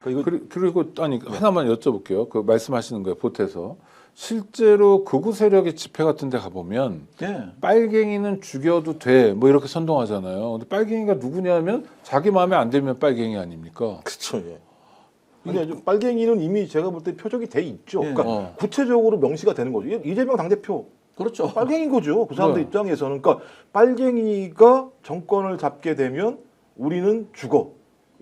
그리고 아니 하나만 여쭤볼게요. 그 말씀하시는 거에 보태서 실제로 극우 세력의 집회 같은 데 가보면 빨갱이는 죽여도 돼 뭐 이렇게 선동하잖아요. 근데 빨갱이가 누구냐면 자기 마음에 안 들면 빨갱이 아닙니까? 그렇죠. 예. 이게 빨갱이는 이미 제가 볼 때 표적이 돼 있죠. 그러니까 구체적으로 명시가 되는 거죠. 이재명 당대표 그렇죠. 빨갱인 거죠. 그 사람들 입장에서는. 그러니까 빨갱이가 정권을 잡게 되면 우리는 죽어.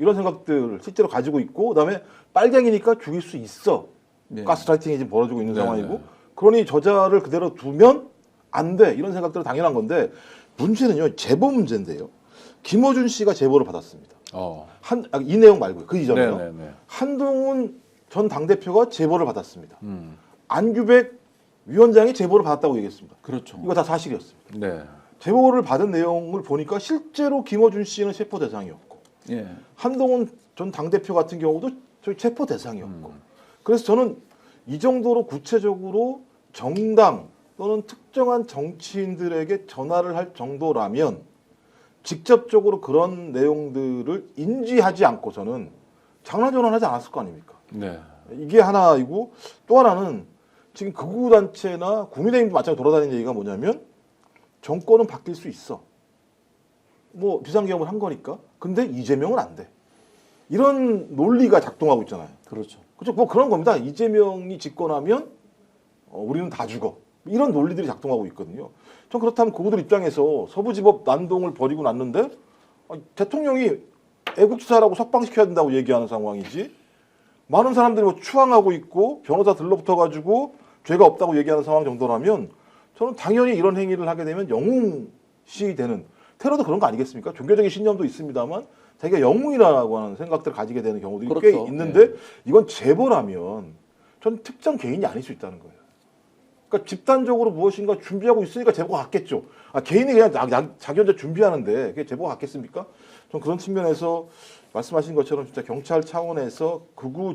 이런 생각들을 실제로 가지고 있고, 그다음에 빨갱이니까 죽일 수 있어. 가스라이팅이 지금 벌어지고 있는 상황이고, 그러니 저자를 그대로 두면 안 돼. 이런 생각들은 당연한 건데, 문제는요, 제보 문제인데요. 김어준 씨가 제보를 받았습니다. 이 내용 말고요. 그 이전에요. 한동훈 전 당대표가 제보를 받았습니다. 안규백 위원장이 제보를 받았다고 얘기했습니다. 그렇죠. 이거 다 사실이었습니다. 네. 제보를 받은 내용을 보니까 실제로 김어준 씨는 체포 대상이었고, 한동훈 전 당대표 같은 경우도 저희 체포 대상이었고, 그래서 저는 이 정도로 구체적으로 정당 또는 특정한 정치인들에게 전화를 할 정도라면 직접적으로 그런 내용들을 인지하지 않고서는 장난 전화하지 않았을 거 아닙니까? 네. 이게 하나이고, 또 하나는 지금 극우단체나 국민의힘도 마찬가지로 돌아다니는 얘기가 뭐냐면 정권은 바뀔 수 있어. 뭐 비상경험을 한 거니까. 근데 이재명은 안 돼. 이런 논리가 작동하고 있잖아요. 그렇죠. 그렇죠. 뭐 그런 겁니다. 이재명이 집권하면 우리는 다 죽어. 이런 논리들이 작동하고 있거든요. 전 그렇다면 그들 입장에서 서부지법 난동을 벌이고 났는데 대통령이 애국지사라고 석방시켜야 된다고 얘기하는 상황이지, 많은 사람들이 뭐 추앙하고 있고 변호사 들러붙어가지고 죄가 없다고 얘기하는 상황 정도라면 저는 당연히 이런 행위를 하게 되면 영웅시 되는, 테러도 그런 거 아니겠습니까? 종교적인 신념도 있습니다만 자기가 영웅이라고 하는 생각들을 가지게 되는 경우도 꽤 있는데, 이건 제보라면 전 특정 개인이 아닐 수 있다는 거예요. 그러니까 집단적으로 무엇인가 준비하고 있으니까 제보가 갔겠죠. 개인이 그냥 자기 혼자 준비하는데 그게 제보가 갔겠습니까? 전 그런 측면에서 말씀하신 것처럼 진짜 경찰 차원에서 극우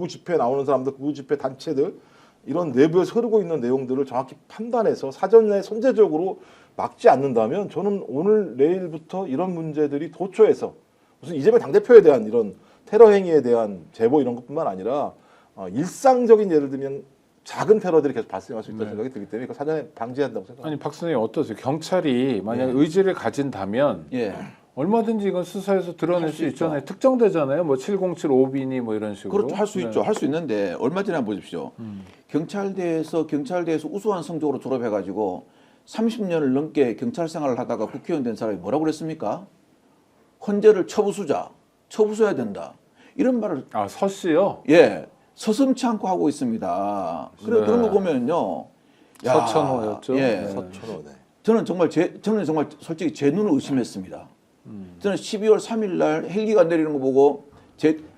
집회 나오는 사람들, 극우 집회 단체들, 이런 내부에서 흐르고 있는 내용들을 정확히 판단해서 사전에 선제적으로 막지 않는다면 저는 오늘 내일부터 이런 문제들이 도처에서 무슨 이재명 당대표에 대한 이런 테러 행위에 대한 제보 이런 것뿐만 아니라 일상적인, 예를 들면 작은 테러들이 계속 발생할 수 있다는 생각이 들기 때문에 그 사전에 방지해야 한다고 생각합니다. 아니 박 선생님 어떠세요? 경찰이 만약 의지를 가진다면 얼마든지 이건 수사해서 드러낼 수 있잖아요. 특정되잖아요. 뭐 707 오비니 뭐 이런 식으로. 그렇죠. 할 수 있죠. 할 수 있는데 얼마 전에 한번 보십시오. 경찰대에서 우수한 성적으로 졸업해가지고 30년을 넘게 경찰 생활을 하다가 국회의원 된 사람이 뭐라고 그랬습니까? 헌재를 처부수해야 된다. 이런 말을. 서 씨요? 예. 서슴치 않고 하고 있습니다. 그래 그런 거 보면요. 서천호였죠. 서천호. 저는 정말 솔직히 제 눈을 의심했습니다. 저는 12월 3일 날 헬기가 내리는 거 보고,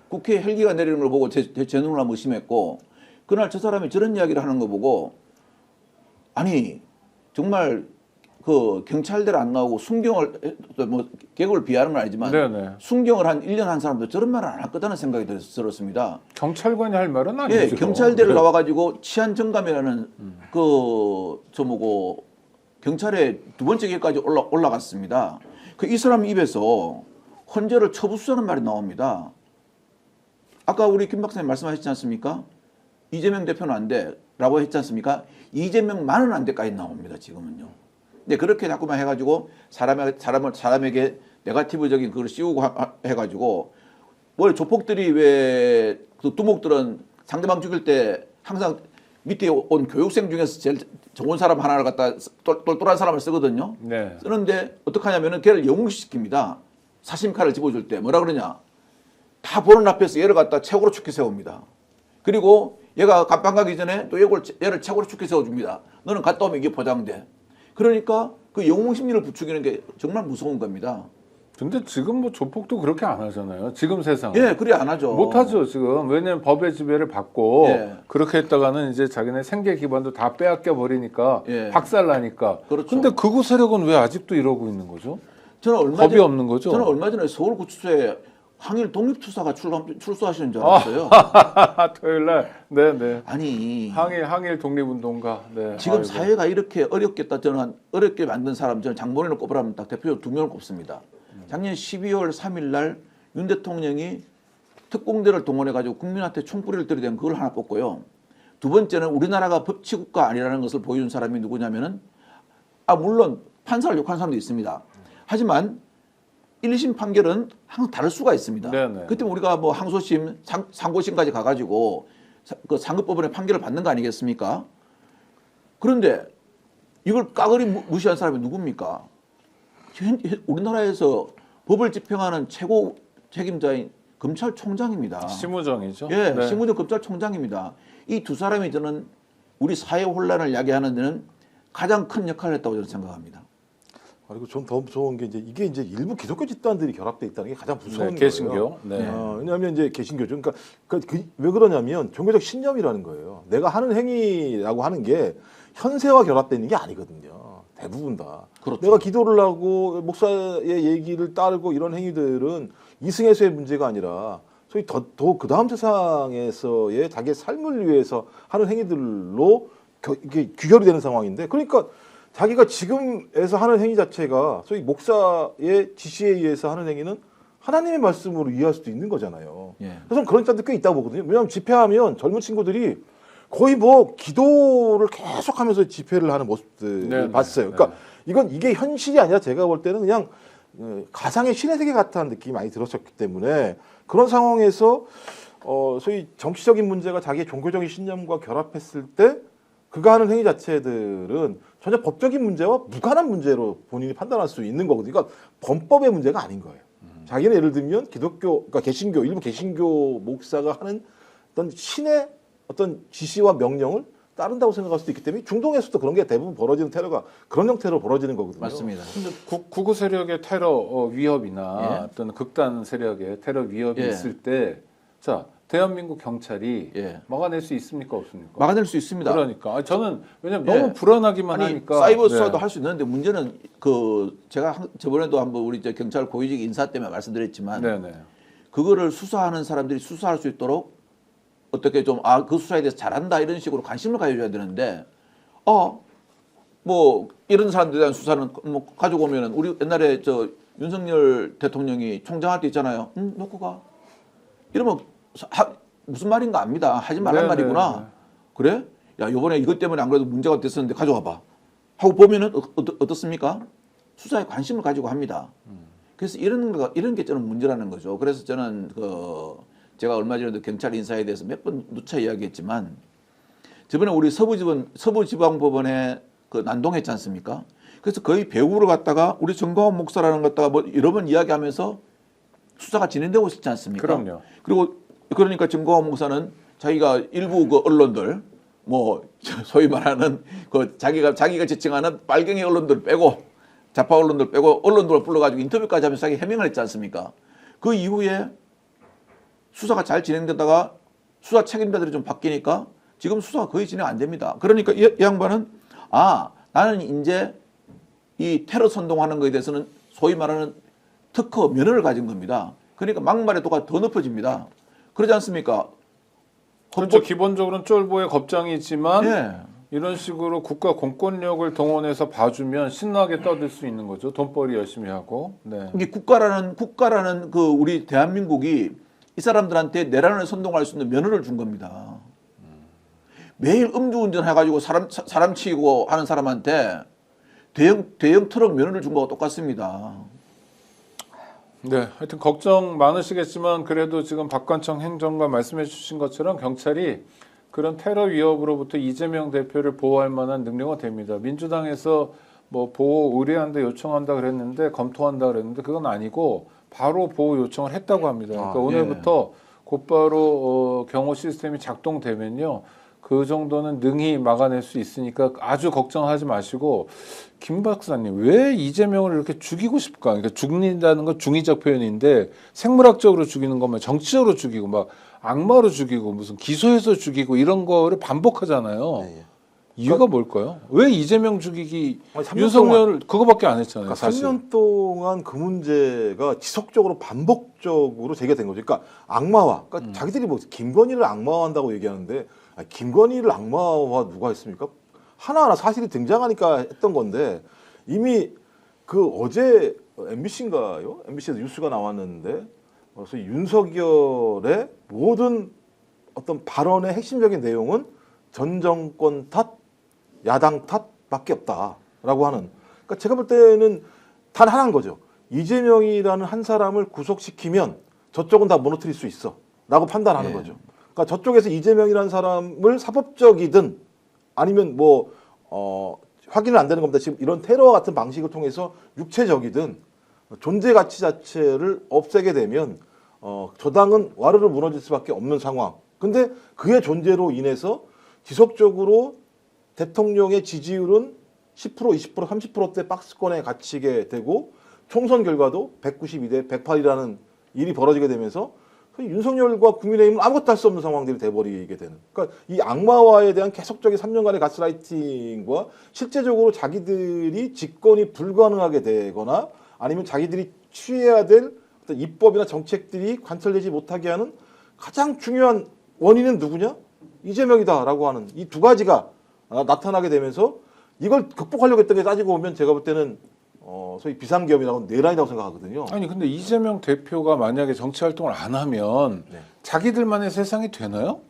국회 헬기가 내리는 걸 보고 제 눈을 한번 의심했고, 그날 저 사람이 저런 이야기를 하는 거 보고, 아니 정말 그 경찰대를 안 나오고 순경을, 뭐 계급을 비하하는 건 아니지만 순경을 한 1년 한 사람도 저런 말을 안 할 거다는 생각이 들었습니다. 경찰관이 할 말은 아니죠. 예, 경찰대를 나와가지고 치안 정감이라는 경찰의 두 번째 계까지 올라갔습니다. 이 사람 입에서 헌재를 처부수하는 말이 나옵니다. 아까 우리 김 박사님 말씀하셨지 않습니까? 이재명 대표는 안 돼라고 했지 않습니까? 이재명만은 안 돼까지 나옵니다. 지금은요. 근데 그렇게 자꾸만 해가지고 사람에게 네거티브적인 그걸 씌우고 해가지고, 원래 조폭들이 왜 그 두목들은 상대방 죽일 때 항상 밑에 온 교육생 중에서 제일 좋은 사람 하나를 갖다 똘똘한 사람을 쓰거든요. 쓰는데 어떻게 하냐면은 걔를 영웅시킵니다. 사심칼을 집어줄 때 뭐라 그러냐? 다 보는 앞에서 얘를 갖다 최고로 축히 세웁니다. 그리고 얘가 갑방 가기 전에 또 얘를 최고로 축히 세워줍니다. 너는 갔다 오면 이게 보장돼. 그러니까 그 영웅 심리를 부추기는 게 정말 무서운 겁니다. 근데 지금 뭐 조폭도 그렇게 안 하잖아요. 지금 세상은. 예, 그래 안 하죠. 못 하죠, 지금. 왜냐면 법의 지배를 받고 그렇게 했다가는 이제 자기네 생계 기반도 다 빼앗겨 버리니까 박살나니까. 그렇죠. 근데 극우 세력은 왜 아직도 이러고 있는 거죠? 법이 없는 거죠? 저는 얼마 전에 서울구치소에 항일 독립투사가 출소하시는 줄 알았어요. 토요일 날. 네네. 아니. 항일 독립운동가. 네. 지금 사회가 이렇게 어렵겠다. 저는 어렵게 만든 사람, 저는 장본인을 꼽으라면 딱 대표적으로 2명을 꼽습니다. 작년 12월 3일 날 윤 대통령이 특공대를 동원해 가지고 국민한테 총구리를 들이댄 그걸 하나 뽑고요. 두 번째는 우리나라가 법치국가 아니라는 것을 보여준 사람이 누구냐면은 물론 판사를 욕한 사람도 있습니다. 하지만 1심 판결은 항상 다를 수가 있습니다. 네네. 그때 우리가 뭐 항소심, 상고심까지 가가지고 그 상급법원의 판결을 받는 거 아니겠습니까? 그런데 이걸 까그리 무시한 사람이 누굽니까? 우리나라에서 법을 집행하는 최고 책임자인 검찰총장입니다. 심우정이죠. 예, 네. 심우정 검찰총장입니다. 이 두 사람이 저는 우리 사회 혼란을 야기하는 데는 가장 큰 역할을 했다고 저는 생각합니다. 그리고 전 더 무서운 게 이게 이제 일부 기독교 집단들이 결합돼 있다는 게 가장 무서운 거예요. 개신교. 네. 왜냐하면 이제 개신교죠. 그러니까 왜 그러냐면 종교적 신념이라는 거예요. 내가 하는 행위라고 하는 게 현세와 결합되어 있는 게 아니거든요. 대부분 다. 그렇죠. 내가 기도를 하고 목사의 얘기를 따르고 이런 행위들은 이승에서의 문제가 아니라 소위 더 그 다음 세상에서의 자기의 삶을 위해서 하는 행위들로 이게 귀결이 되는 상황인데, 그러니까 자기가 지금에서 하는 행위 자체가 소위 목사의 지시에 의해서 하는 행위는 하나님의 말씀으로 이해할 수도 있는 거잖아요. 예. 그래서 그런 사람들 꽤 있다고 보거든요. 왜냐하면 집회하면 젊은 친구들이 거의 뭐 기도를 계속하면서 집회를 하는 모습들을 네, 봤어요. 네, 그러니까 이게 현실이 아니라 제가 볼 때는 그냥 가상의 신의 세계 같다는 느낌이 많이 들었었기 때문에 그런 상황에서 소위 정치적인 문제가 자기의 종교적인 신념과 결합했을 때 그가 하는 행위 자체들은 전혀 법적인 문제와 무관한 문제로 본인이 판단할 수 있는 거거든요. 그러니까 범법의 문제가 아닌 거예요. 자기는 예를 들면 기독교, 그러니까 개신교, 일부 개신교 목사가 하는 어떤 신의 어떤 지시와 명령을 따른다고 생각할 수도 있기 때문에 중동에서도 그런 게 대부분 벌어지는 테러가 그런 형태로 벌어지는 거거든요. 맞습니다. 근데 구구 세력의 테러 위협이나 예. 어떤 극단 세력의 테러 위협이 예. 있을 때, 자 대한민국 경찰이 예. 막아낼 수 있습니까, 없습니까? 막아낼 수 있습니다. 그러니까 저는 왜냐면 예. 너무 불안하기만 아니, 하니까 사이버 수사도 네. 할 수 있는데 문제는 제가 저번에도 한번 우리 경찰 고위직 인사 때문에 말씀드렸지만 네네. 그거를 수사하는 사람들이 수사할 수 있도록 어떻게 좀 그 수사에 대해서 잘한다 이런 식으로 관심을 가져줘야 되는데 뭐 이런 사람들에 대한 수사는 뭐 가지고 오면은 우리 옛날에 저 윤석열 대통령이 총장할 때 있잖아요. 놓고 가. 이러면 무슨 말인가 압니다. 하지 말란 네네네. 말이구나. 그래? 야 이번에 이것 때문에 안 그래도 문제가 됐었는데 가져와 봐. 하고 보면은 어떻습니까? 수사에 관심을 가지고 합니다. 그래서 이런 게 저는 문제라는 거죠. 그래서 저는 제가 얼마 전에도 경찰 인사에 대해서 몇 번 누차 이야기했지만 저번에 우리 서부지방법원에 난동했지 않습니까? 그래서 거의 배후로 갔다가 우리 정광훈 목사라는 것 갖다가 뭐 여러 번 이야기하면서 수사가 진행되고 있지 않습니까? 그럼요. 그리고 그러니까 정광훈 목사는 자기가 일부 그 언론들 뭐 소위 말하는 자기가 지칭하는 빨갱이 언론들 빼고 좌파 언론들 빼고 언론들을 불러가지고 인터뷰까지 하면서 자기 해명을 했지 않습니까? 그 이후에 수사가 잘 진행되다가 수사 책임자들이 좀 바뀌니까 지금 수사가 거의 진행 안 됩니다. 그러니까 이 양반은 나는 이제 이 테러 선동하는 거에 대해서는 소위 말하는 특허 면허를 가진 겁니다. 그러니까 막말의 도가 더 높아집니다. 그러지 않습니까? 그렇죠. 기본적으로는 쫄보의 겁장이지만 예. 이런 식으로 국가 공권력을 동원해서 봐주면 신나게 떠들 수 있는 거죠. 돈벌이 열심히 하고. 네. 이게 국가라는 우리 대한민국이 이 사람들한테 내란을 선동할 수 있는 면허를 준 겁니다. 매일 음주운전 해가지고 사람 치고 하는 사람한테 대형 트럭 면허를 준 거와 똑같습니다. 네, 하여튼 걱정 많으시겠지만 그래도 지금 박관청 행정관 말씀해 주신 것처럼 경찰이 그런 테러 위협으로부터 이재명 대표를 보호할 만한 능력은 됩니다. 민주당에서 뭐 보호 의뢰한다 요청한다 그랬는데 검토한다 그랬는데 그건 아니고 바로 보호 요청을 했다고 합니다. 그러니까 오늘부터 곧바로 경호 시스템이 작동되면요. 그 정도는 능히 막아낼 수 있으니까 아주 걱정하지 마시고 김 박사님 왜 이재명을 이렇게 죽이고 싶을까? 그러니까 죽는다는 건 중의적 표현인데 생물학적으로 죽이는 것만 정치적으로 죽이고 막 악마로 죽이고 무슨 기소해서 죽이고 이런 거를 반복하잖아요. 네. 이유가 뭘까요? 왜 이재명 죽이기 아니, 3년 윤석열 그거밖에 안 했잖아요. 그러니까 사실. 3년 동안 그 문제가 지속적으로 반복적으로 제기가 된 거죠. 그러니까 악마화. 그러니까 자기들이 뭐 김건희를 악마화한다고 얘기하는데 김건희를 악마화 누가 했습니까? 하나하나 사실이 등장하니까 했던 건데 이미 어제 MBC인가요? MBC에서 뉴스가 나왔는데 소위 윤석열의 모든 어떤 발언의 핵심적인 내용은 전 정권 탓, 야당 탓밖에 없다라고 하는. 그러니까 제가 볼 때는 단 하나인 거죠. 이재명이라는 한 사람을 구속시키면 저쪽은 다 무너뜨릴 수 있어라고 판단하는 거죠. 그러니까 저쪽에서 이재명이라는 사람을 사법적이든 아니면 뭐 확인은 안 되는 겁니다. 지금 이런 테러와 같은 방식을 통해서 육체적이든 존재 가치 자체를 없애게 되면 저 당은 와르르 무너질 수밖에 없는 상황. 근데 그의 존재로 인해서 지속적으로 대통령의 지지율은 10%, 20%, 30%대 박스권에 갇히게 되고 총선 결과도 192대 108이라는 일이 벌어지게 되면서 윤석열과 국민의힘은 아무것도 할 수 없는 상황들이 돼버리게 되는. 그러니까 이 악마와에 대한 계속적인 3년간의 가스라이팅과 실제적으로 자기들이 집권이 불가능하게 되거나 아니면 자기들이 취해야 될 어떤 입법이나 정책들이 관철되지 못하게 하는 가장 중요한 원인은 누구냐? 이재명이다라고 하는 이 두 가지가 나타나게 되면서 이걸 극복하려고 했던 게 따지고 보면 제가 볼 때는 소위 비상계엄이라고 내란이라고 생각하거든요. 아니 근데 이재명 대표가 만약에 정치 활동을 안 하면 네. 자기들만의 세상이 되나요?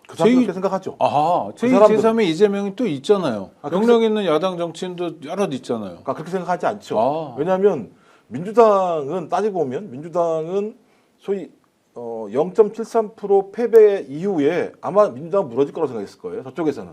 그 사람 그렇게 생각하죠. 아하, 그 사람들은- 제3의 이재명이 또 있잖아요. 영향 있는 야당 정치인도 여럿 있잖아요. 그러니까 그렇게 생각하지 않죠. 아. 왜냐하면 민주당은 따지고 보면 민주당은 소위 0.73% 패배 이후에 아마 민주당은 무너질 거라고 생각했을 거예요. 저쪽에서는.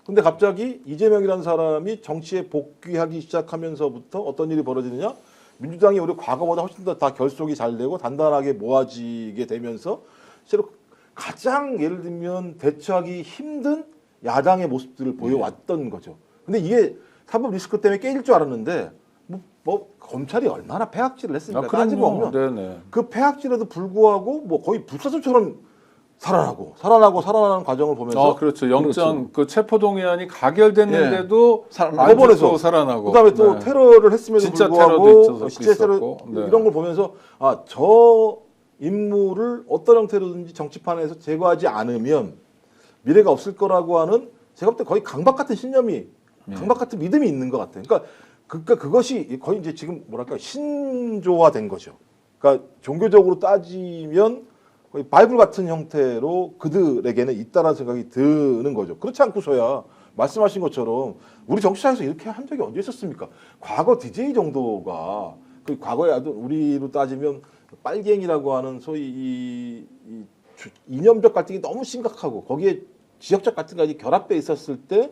근데 갑자기 이재명이라는 사람이 정치에 복귀하기 시작하면서부터 어떤 일이 벌어지느냐? 민주당이 우리 과거보다 훨씬 더 다 결속이 잘 되고 단단하게 모아지게 되면서 실제로 가장 예를 들면 대처하기 힘든 야당의 모습들을 보여왔던 거죠. 근데 이게 사법 리스크 때문에 깨질 줄 알았는데 뭐 검찰이 얼마나 패악질을 했습니까? 따지고 보면 네네. 그 패악질에도 불구하고 뭐 거의 불사조처럼 살아나는 과정을 보면서 그렇죠. 영장 그 체포동의안이 가결됐는데도 살아나고. 법원에서 살아나고. 그다음에 또 네. 테러를 했음에도 진짜 불구하고 테러도 실제 테러 있었고. 네. 이런 걸 보면서 저 인물을 어떤 형태로든지 정치판에서 제거하지 않으면 미래가 없을 거라고 하는 제가 볼 때 거의 강박 같은 신념이 강박 같은 믿음이 있는 것 같아요. 그러니까 그것이 거의 이제 지금 뭐랄까 신조화된 거죠. 그러니까 종교적으로 따지면 거의 바이블 같은 형태로 그들에게는 있다라는 생각이 드는 거죠. 그렇지 않고서야 말씀하신 것처럼 우리 정치사에서 이렇게 한 적이 언제 있었습니까? 과거 DJ 정도가 그 과거에 우리로 따지면 빨갱이라고 하는 소위 이념적 갈등이 너무 심각하고 거기에 지역적 갈등까지 결합돼 있었을 때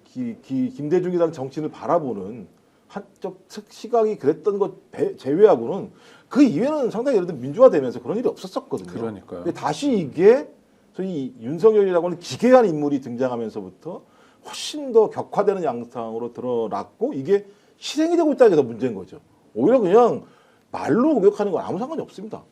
김대중이라는 정치인을 바라보는 한쪽 시각이 그랬던 것 제외하고는 그 이외에는 상당히 예를 들면 민주화되면서 그런 일이 없었었거든요. 그러니까요. 근데 다시 이게 소위 윤석열이라고 하는 기괴한 인물이 등장하면서부터 훨씬 더 격화되는 양상으로 드러났고 이게 실행이 되고 있다는 게 더 문제인 거죠. 오히려 그냥 말로 공격하는 건 아무 상관이 없습니다.